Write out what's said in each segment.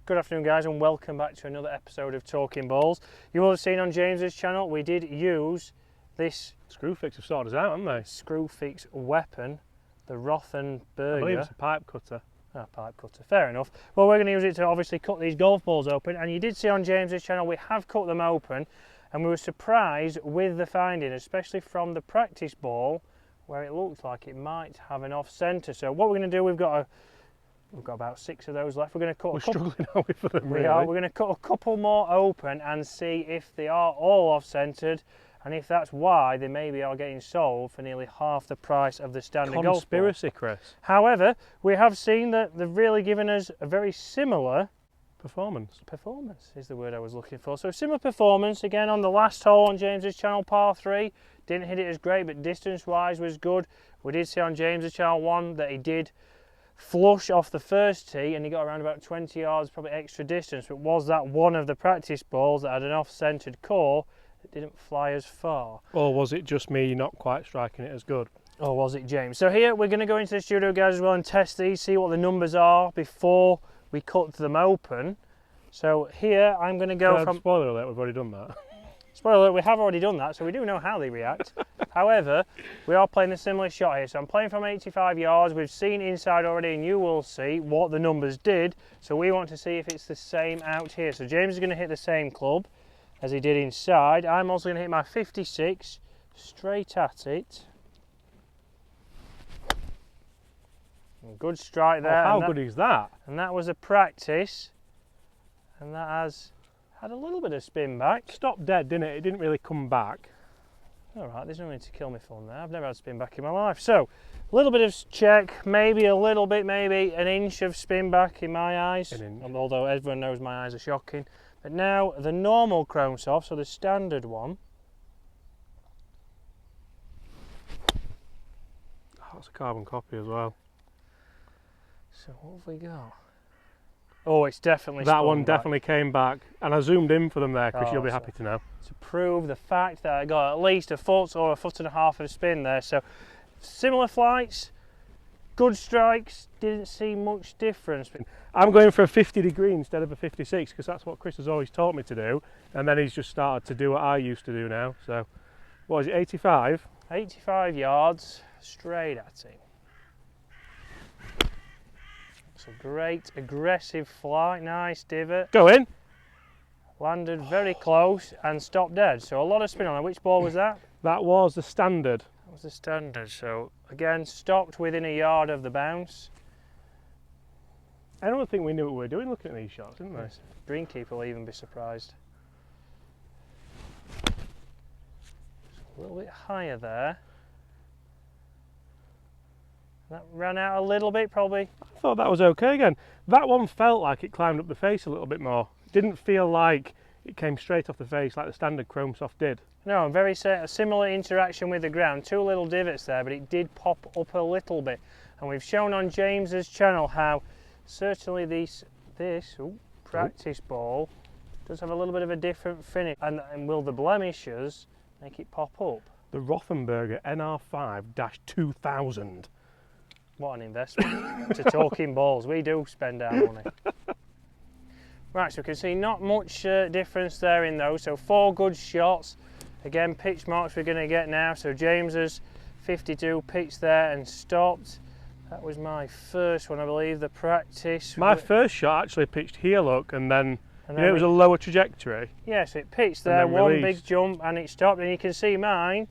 Good afternoon guys and welcome back to another episode of Talking Balls. You will have seen on James's channel we did use this Screwfix have sorted us out, haven't they? Screwfix weapon, the Rothenberger. I believe it's a pipe cutter. Ah, pipe cutter, fair enough. Well, we're going to use it to obviously cut these golf balls open, and you did see on James's channel we have cut them open and we were surprised with the finding, especially from the practice ball where it looked like it might have an off-centre. So what we're going to do, we've got about 6 of those left. We're going to cut. We're struggling, aren't we, for them? We are. We're going to cut a couple more open and see if they are all off-centred, and if that's why they maybe are getting sold for nearly half the price of the standard golf ball. Conspiracy, Chris. However, we have seen that they've really given us a very similar Performance is the word I was looking for. So similar performance again on the last hole on James's channel, par 3. Didn't hit it as great, but distance-wise was good. We did see on James's channel one that he did flush off the first tee and he got around about 20 yards, probably extra distance, but was that one of the practice balls that had an off-centred core that didn't fly as far? Or was it just me not quite striking it as good? Or was it James? So here we're going to go into the studio, guys, as well and test these, see what the numbers are before we cut them open. So here I'm going to go from... Spoiler alert, we've already done that. Spoiler alert, we have already done that, so we do know how they react. However, we are playing a similar shot here. So I'm playing from 85 yards. We've seen inside already, and you will see what the numbers did. So we want to see if it's the same out here. So James is going to hit the same club as he did inside. I'm also going to hit my 56 straight at it. Good strike there. Oh, how good is that? And that was a practice, and that has had a little bit of spin back. Stopped dead, didn't it? It didn't really come back. All right, there's no need to kill me fun there. I've never had spin back in my life. So, a little bit of check, maybe a little bit, maybe an inch of spin back in my eyes. Although everyone knows my eyes are shocking. But now the normal chrome soft, so the standard one. Oh, that's a carbon copy as well. So what have we got? Oh, it's definitely that one back. definitely came back, and I zoomed in for them there, Chris. You'll be happy to know. To prove the fact that I got at least a foot or a foot and a half of spin there. So similar flights, good strikes, didn't see much difference. I'm going for a 50 degree instead of a 56 because that's what Chris has always taught me to do, and then he's just started to do what I used to do now. So what is it, 85? 85 yards straight at him. It's a great aggressive flight, nice divot. Go in. Landed very close and stopped dead. So a lot of spin on it. Which ball was that? That was the standard. That was the standard. So again, stopped within a yard of the bounce. I don't think we knew what we were doing looking at these shots, didn't we? Greenkeeper will even be surprised. A little bit higher there. That ran out a little bit, probably. I thought that was okay again. That one felt like it climbed up the face a little bit more. It didn't feel like it came straight off the face like the standard Chrome Soft did. No, very similar interaction with the ground. 2 little divots there, but it did pop up a little bit. And we've shown on James's channel how certainly this practice ball does have a little bit of a different finish. And will the blemishes make it pop up? The Rothenberger NR5-2000. What an investment to Talking Balls. We do spend our money. Right, so we can see not much difference there in those. So 4 good shots. Again, pitch marks we're going to get now. So James's 52 pitched there and stopped. That was my first one, I believe, the practice. My first shot actually pitched here, look, and then it was a lower trajectory. Yeah, so it pitched there, one big jump, and it stopped. And you can see mine.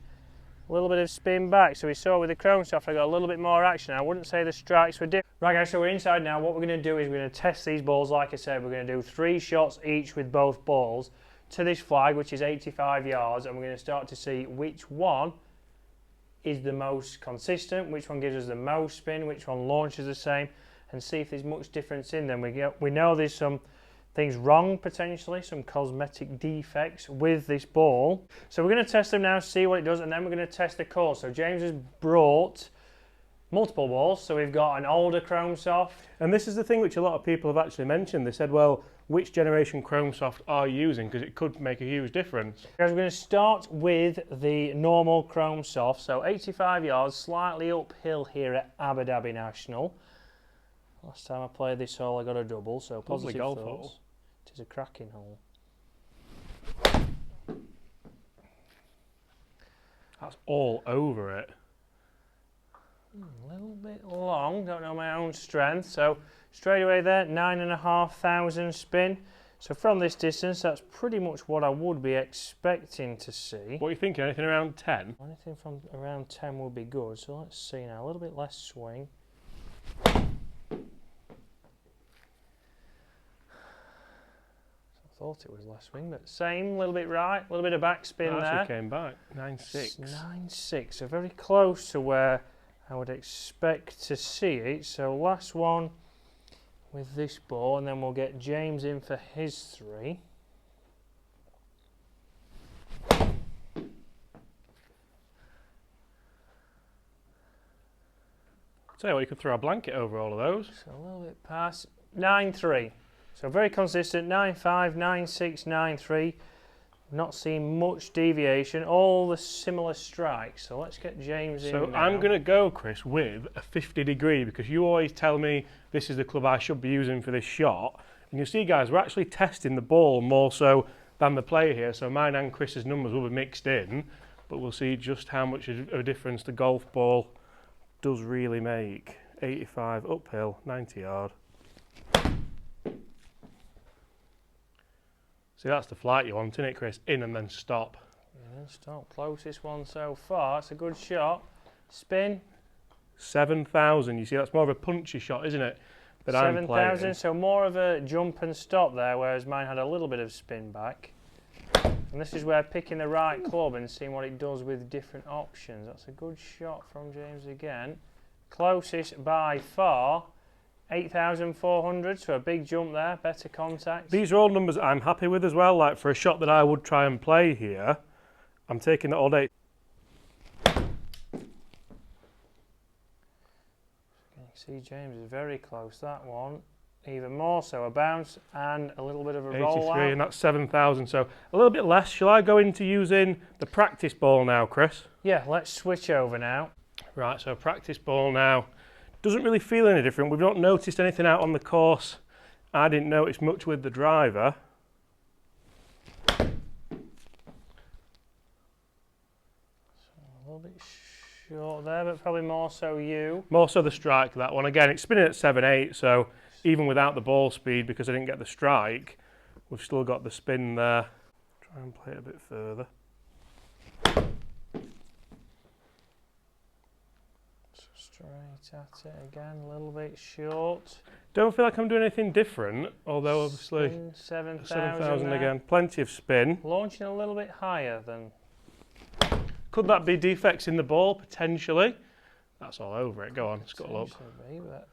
A little bit of spin back, so we saw with the Chrome Soft I got a little bit more action. I wouldn't say the strikes were different. Right guys, so we're inside now. What we're going to do is we're going to test these balls. Like I said, we're going to do 3 shots each with both balls to this flag, which is 85 yards, and we're going to start to see which one is the most consistent, which one gives us the most spin, which one launches the same, and see if there's much difference in them. We know there's some things wrong potentially, some cosmetic defects with this ball. So we're going to test them now, see what it does, and then we're going to test the core. So James has brought multiple balls. So we've got an older Chrome Soft. And this is the thing which a lot of people have actually mentioned. They said, well, which generation Chrome Soft are you using? Because it could make a huge difference. Guys, we're going to start with the normal Chrome Soft. So 85 yards, slightly uphill here at Abu Dhabi National. Last time I played this hole I got a double, so positive golf thoughts. hole. It is a cracking hole. That's all over it. A little bit long, don't know my own strength, so straight away there, 9,500 spin. So from this distance, that's pretty much what I would be expecting to see. What are you thinking, anything around 10? Anything from around 10 would be good, so let's see now, a little bit less swing. I thought it was less swing, but same, a little bit right, a little bit of backspin there. Actually came back, 9.6. 9.6, so very close to where I would expect to see it. So last one with this ball, and then we'll get James in for his 3. Tell you what, you could throw a blanket over all of those. So a little bit past 9.3. So very consistent, 9.5, 9.6, 9.3. Not seeing much deviation, all the similar strikes. So let's get James in So now. I'm going to go, Chris, with a 50 degree because you always tell me this is the club I should be using for this shot. And you see, guys, we're actually testing the ball more so than the player here. So mine and Chris's numbers will be mixed in, but we'll see just how much of a difference the golf ball does really make. 85 uphill, 90 yard. See, that's the flight you want, isn't it, Chris? In and then stop. Yeah, stop. Closest one so far. It's a good shot. Spin. 7,000. You see, that's more of a punchy shot, isn't it? That I'm playing. 7,000. So more of a jump and stop there, whereas mine had a little bit of spin back. And this is where picking the right club and seeing what it does with different options. That's a good shot from James again. Closest by far. 8,400, so a big jump there, better contact. These are all numbers I'm happy with as well, like for a shot that I would try and play here, I'm taking it all day. See, James is very close, that one. Even more so, a bounce and a little bit of a roll 83, out. and that's 7,000, so a little bit less. Shall I go into using the practice ball now, Chris? Yeah, let's switch over now. Right, so practice ball now. Doesn't really feel any different. We've not noticed anything out on the course. I didn't notice much with the driver. So a little bit short there, but probably more so you. More so the strike, that one. Again, it's spinning at 7.8, so even without the ball speed, because I didn't get the strike, we've still got the spin there. Try and play it a bit further. Straight at it again, a little bit short. Don't feel like I'm doing anything different, although obviously 7,000 again, plenty of spin. Launching a little bit higher than... Could that be defects in the ball, potentially? That's all over it, go on, it's got a look. Be, but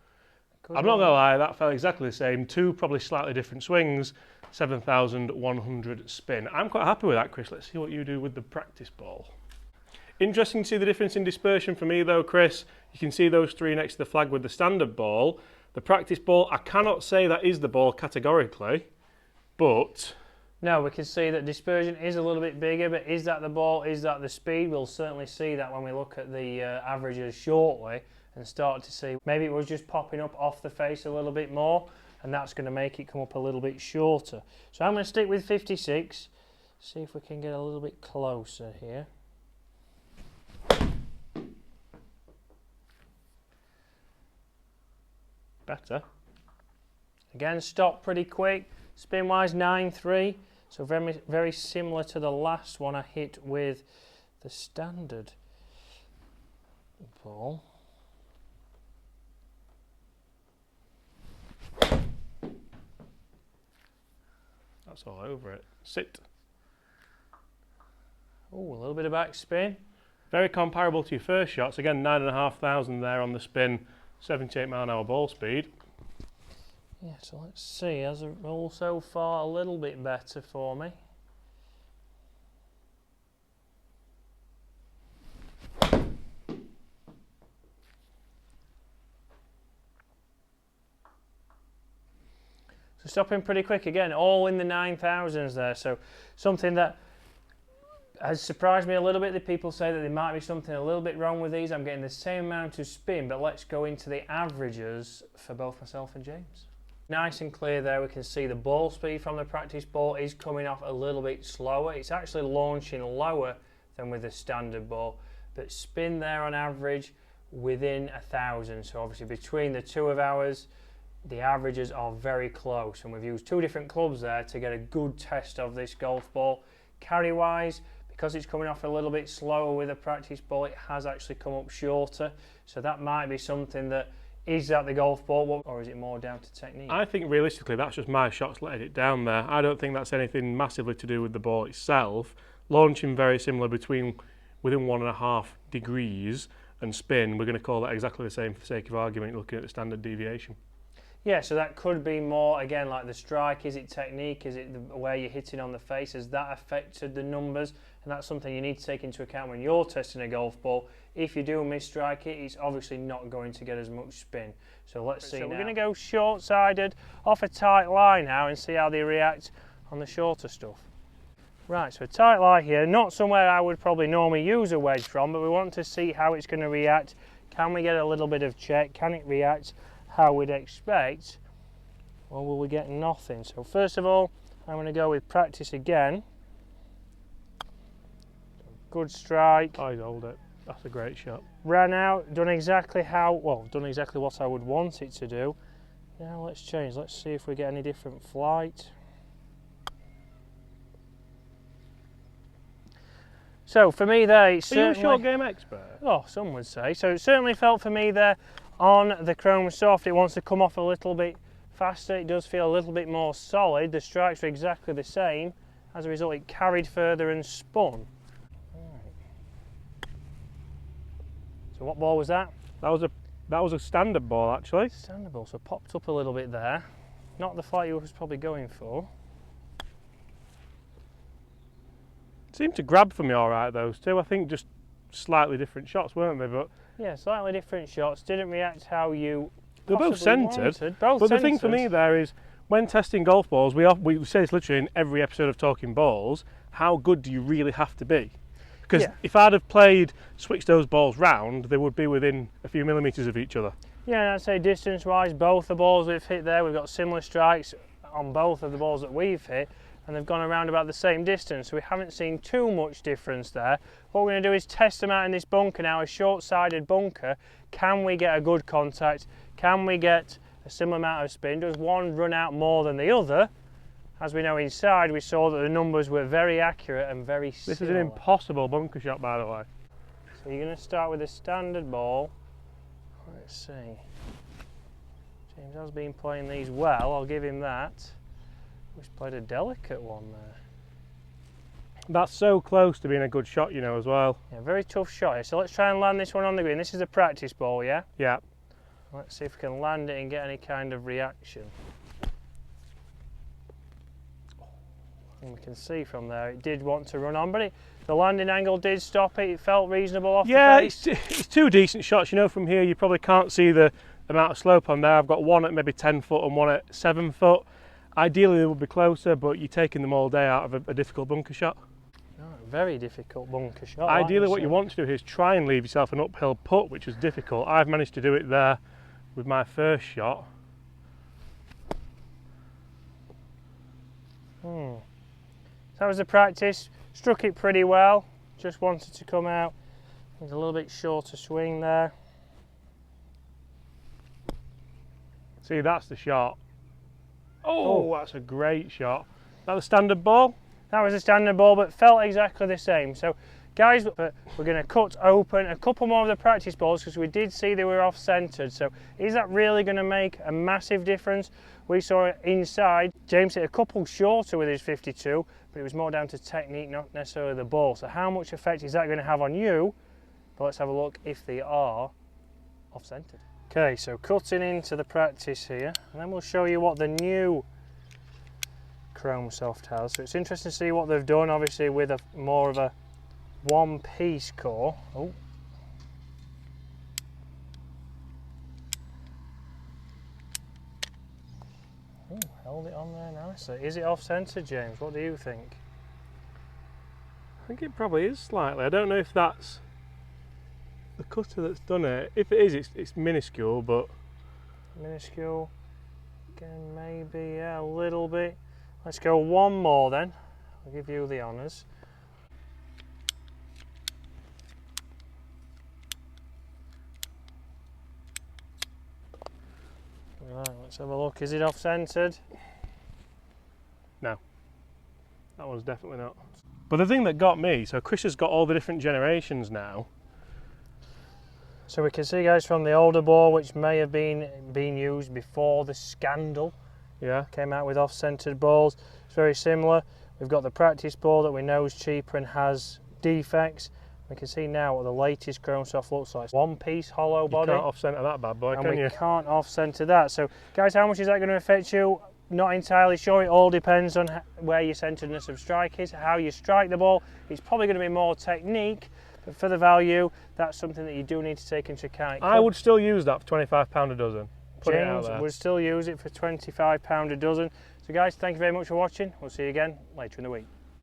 I'm not going to lie, that felt exactly the same. Two probably slightly different swings, 7,100 spin. I'm quite happy with that, Chris. Let's see what you do with the practice ball. Interesting to see the difference in dispersion for me though, Chris. You can see those 3 next to the flag with the standard ball. The practice ball, I cannot say that is the ball categorically, but... No, we can see that dispersion is a little bit bigger, but is that the ball, is that the speed? We'll certainly see that when we look at the averages shortly and start to see maybe it was just popping up off the face a little bit more, and that's going to make it come up a little bit shorter. So I'm going to stick with 56, see if we can get a little bit closer here. Better. Again, stop pretty quick. Spin wise 9.3, so very similar to the last one I hit with the standard ball. That's all over it. Sit. Oh, a little bit of backspin. Very comparable to your first shots. Again, 9,500 there on the spin, 78 mile an hour ball speed. Yeah, so let's see. Has it all so far a little bit better for me? So stopping pretty quick again, all in the 9,000s there. So something that has surprised me a little bit that people say that there might be something a little bit wrong with these. I'm getting the same amount of spin, but let's go into the averages for both myself and James. Nice and clear there, we can see the ball speed from the practice ball is coming off a little bit slower. It's actually launching lower than with the standard ball, but spin there on average within 1,000. So obviously between the two of ours, the averages are very close, and we've used two different clubs there to get a good test of this golf ball. Carry wise, because it's coming off a little bit slower with a practice ball, it has actually come up shorter, so that might be something that is that the golf ball, or is it more down to technique? I think realistically that's just my shots letting it down there. I don't think that's anything massively to do with the ball itself. Launching very similar within 1.5 degrees, and spin, we're going to call that exactly the same for the sake of argument, looking at the standard deviation. Yeah, so that could be more, again, like the strike. Is it technique? Is it the way you're hitting on the face? Has that affected the numbers? And that's something you need to take into account when you're testing a golf ball. If you do misstrike it, it's obviously not going to get as much spin. So let's see. So we're going to go short-sided off a tight lie now and see how they react on the shorter stuff. Right, so a tight lie here, not somewhere I would probably normally use a wedge from, but we want to see how it's going to react. Can we get a little bit of check? Can it react how we'd expect, or will we get nothing? So first of all, I'm going to go with practice again. Good strike. I hold it. That's a great shot. Ran out, done exactly what I would want it to do. Now let's change. Let's see if we get any different flight. So for me there, it's certainly... Are you a short game expert? Oh, some would say. So it certainly felt for me there on the Chrome Soft, it wants to come off a little bit faster. It does feel a little bit more solid. The strikes are exactly the same. As a result, it carried further and spun. Right. So what ball was that? That was a standard ball, actually. Standard ball, so popped up a little bit there. Not the flight you was probably going for. Seemed to grab for me all right, those two. I think just slightly different shots, weren't they? But yeah, slightly different shots. Didn't react how you they're both centred. But the thing for me there is, when testing golf balls, we say this literally in every episode of Talking Balls, how good do you really have to be? Because if I'd have switched those balls round, they would be within a few millimetres of each other. Yeah, and I'd say distance-wise, both the balls we've hit there, we've got similar strikes on both of the balls that we've hit, and they've gone around about the same distance, so we haven't seen too much difference there. What we're going to do is test them out in this bunker now, a short-sided bunker. Can we get a good contact? Can we get a similar amount of spin? Does one run out more than the other? As we know inside, we saw that the numbers were very accurate and very similar. This is an impossible bunker shot, by the way. So you're going to start with a standard ball. Let's see. James has been playing these well, I'll give him that. He's played a delicate one there. That's so close to being a good shot, you know, as well. Yeah, very tough shot here. So let's try and land this one on the green. This is a practice ball, yeah? Yeah. Let's see if we can land it and get any kind of reaction. And we can see from there it did want to run on, but the landing angle did stop it. It felt reasonable off the face. Yeah, it's two decent shots. You know, from here you probably can't see the amount of slope on there. I've got one at maybe 10 foot and one at 7 foot. Ideally they would be closer, but you're taking them all day out of a difficult bunker shot. Oh, very difficult bunker shot. Ideally what you want to do is try and leave yourself an uphill putt, which is difficult. I've managed to do it there with my first shot. So that was the practice. Struck it pretty well. Just wanted to come out with a little bit shorter swing there. See, that's the shot. Oh, that's a great shot. Is that the standard ball? That was a standard ball, but felt exactly the same. So, guys, we're going to cut open a couple more of the practice balls because we did see they were off-centred. So, is that really going to make a massive difference? We saw it inside. James hit a couple shorter with his 52, but it was more down to technique, not necessarily the ball. So, how much effect is that going to have on you? But let's have a look if they are off-centred. Okay, so cutting into the practice here, and then we'll show you what the new Chrome Soft has. So it's interesting to see what they've done, obviously with more of a one-piece core. Oh. Oh, held it on there nicely. Is it off-centre, James? What do you think? think it probably is slightly. I don't know if that's the cutter that's done it. If it is, it's minuscule, but... Minuscule. Again, maybe, yeah, a little bit. Let's go one more then. I'll give you the honours. Right, let's have a look. Is it off-centred? No. That one's definitely not. But the thing that got me, so Chris has got all the different generations now. So we can see, guys, from the older ball, which may have been used before the scandal. Yeah. Came out with off-centred balls. It's very similar. We've got the practice ball that we know is cheaper and has defects. We can see now what the latest Chromesoft looks like. One-piece hollow body. You can't off-centre that bad boy, can you? And we can't off-centre that. So, guys, how much is that going to affect you? Not entirely sure. It all depends on where your centeredness of strike is, how you strike the ball. It's probably going to be more technique, but for the value, that's something that you do need to take into account. I would still use that for £25 a dozen. Put it out James there. would still use it for £25 a dozen. So, guys, thank you very much for watching. We'll see you again later in the week.